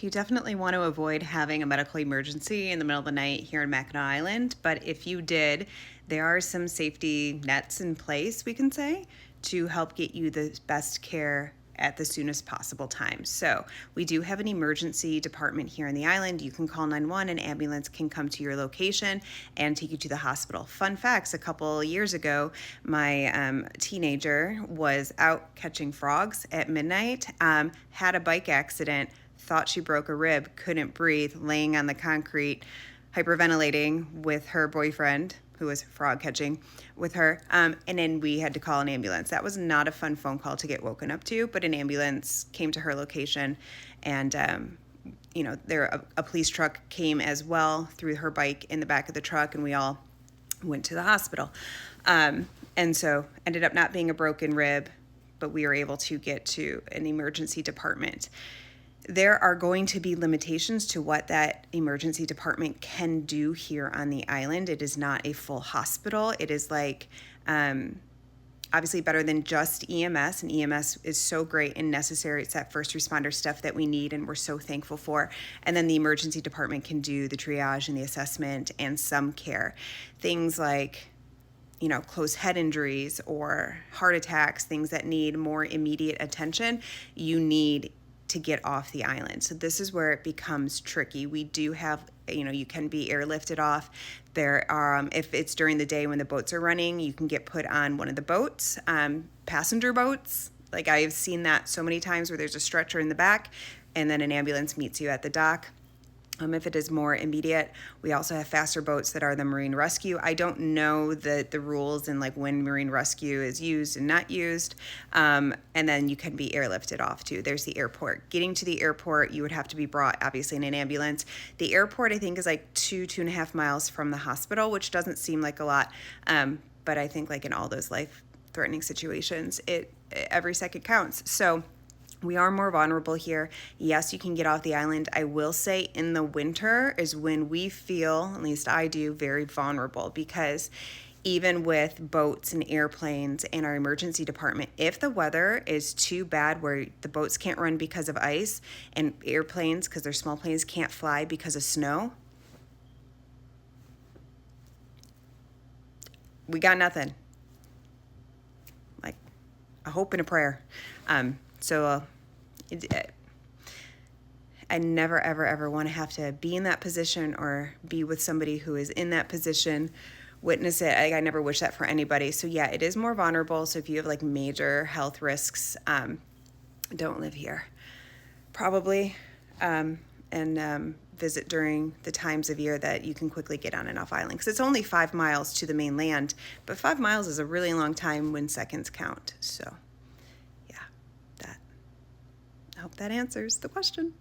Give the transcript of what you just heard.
You definitely want to avoid having a medical emergency in the middle of the night here in Mackinac Island, but if you did, there are some safety nets in place, we can say, to help get you the best care at the soonest possible time. So we do have an emergency department here on the island. You can call 911, an ambulance can come to your location and take you to the hospital. Fun facts, a couple years ago, my teenager was out catching frogs at midnight, had a bike accident, thought she broke a rib, couldn't breathe, laying on the concrete, hyperventilating with her boyfriend, who was frog catching with her. And then we had to call an ambulance. That was not a fun phone call to get woken up to, but an ambulance came to her location, and a police truck came as well, threw her bike in the back of the truck, and we all went to the hospital. And so ended up not being a broken rib, but we were able to get to an emergency department. There are going to be limitations to what that emergency department can do here on the island. It is not a full hospital. It is like, obviously better than just EMS, and EMS is so great and necessary. It's that first responder stuff that we need and we're so thankful for. And then the emergency department can do the triage and the assessment and some care. Things like, closed head injuries or heart attacks, things that need more immediate attention, you need to get off the island. So this is where it becomes tricky. We do have, you can be airlifted off. There are, if it's during the day when the boats are running, you can get put on one of the boats, passenger boats. Like I've seen that so many times where there's a stretcher in the back and then an ambulance meets you at the dock. If it is more immediate, we also have faster boats that are the marine rescue. I don't know the rules and like when marine rescue is used and not used. And then you can be airlifted off too. There's the airport. Getting to the airport, you would have to be brought obviously in an ambulance. The airport, I think, is like 2.5 miles from the hospital, which doesn't seem like a lot. But I think like in all those life-threatening situations, every second counts. So we are more vulnerable here. Yes, you can get off the island. I will say in the winter is when we feel, at least I do, very vulnerable, because even with boats and airplanes and our emergency department, if the weather is too bad where the boats can't run because of ice and airplanes, because they're small planes, can't fly because of snow, we got nothing. Like a hope and a prayer. I never, ever, ever want to have to be in that position or be with somebody who is in that position, witness it. I never wish that for anybody. So yeah, it is more vulnerable. So if you have like major health risks, don't live here. Probably, and visit during the times of year that you can quickly get on and off island. Because it's only 5 miles to the mainland, but 5 miles is a really long time when seconds count. So I hope that answers the question.